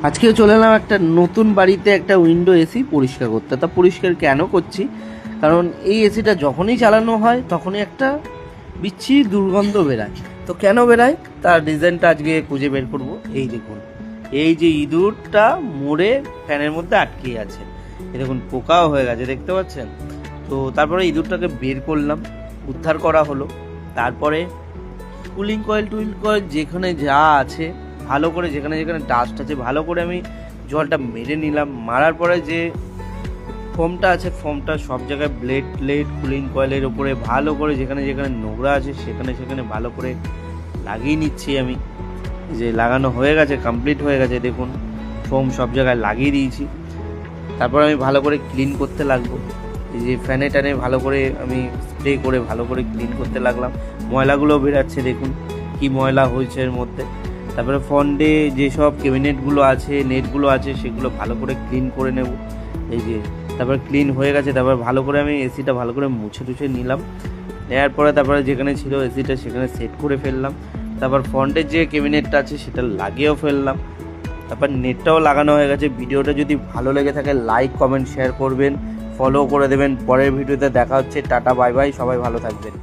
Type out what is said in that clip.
আজকে চলে এলাম একটা নতুন বাড়িতে একটা উইন্ডো এসি পরিষ্কার করতে। তা পরিষ্কার কেন করছি, কারণ এই এসিটা যখনই চালানো হয় তখনই একটা বিচ্ছিরি দুর্গন্ধ বেরায়। তো কেন বেরায় তার রিজনটা আজকে খুঁজে বের করব। এই দেখুন, এই যে ইঁদুরটা মরে ফ্যানের মধ্যে আটকে আছে, এই দেখুন পোকাও হয়ে গেছে, দেখতে পাচ্ছেন। তো তারপরে ইঁদুরটাকে বের করলাম, উদ্ধার করা হলো। তারপরে কুলিং কয়েল যেখানে যা আছে ভালো করে, যেখানে যেখানে ডাস্ট আছে ভালো করে আমি জলটা মেরে নিলাম। মারার পরে যে ফোমটা আছে, ফোমটা সব জায়গায় ব্লেড কুলিং কয়েলের ওপরে ভালো করে, যেখানে যেখানে নোংরা আছে সেখানে সেখানে ভালো করে লাগিয়ে নিচ্ছি আমি। যে লাগানো হয়ে গেছে, কমপ্লিট হয়ে গেছে, দেখুন ফোম সব জায়গায় লাগিয়ে দিয়েছি। তারপর আমি ভালো করে ক্লিন করতে লাগবো। এই যে ফ্যানে ট্যানে ভালো করে আমি স্প্রে করে ভালো করে ক্লিন করতে লাগলাম। ময়লাগুলো বেরাচ্ছে, দেখুন কি ময়লা হয়েছে এর মধ্যে। তারপরে ফন্ডে যেসব ক্যাবিনেটগুলো আছে, নেটগুলো আছে, সেগুলো ভালো করে ক্লিন করে নেব। এই যে তারপরে ক্লিন হয়ে গেছে, তারপর ভালো করে আমি এসিটা ভালো করে মুছে টুছে নিলাম। নেওয়ার পরে তারপরে যেখানে ছিল এসিটা সেখানে সেট করে ফেললাম। তারপর ফ্রন্টের যে ক্যাবিনেটটা আছে সেটা লাগিয়েও ফেললাম। তারপর নেটটাও লাগানো হয়ে গেছে। ভিডিওটা যদি ভালো লেগে থাকে লাইক কমেন্ট শেয়ার করবেন, ফলো করে দেবেন। পরের ভিডিওতে দেখা হচ্ছে। টাটা বাই বাই, সবাই ভালো থাকবেন।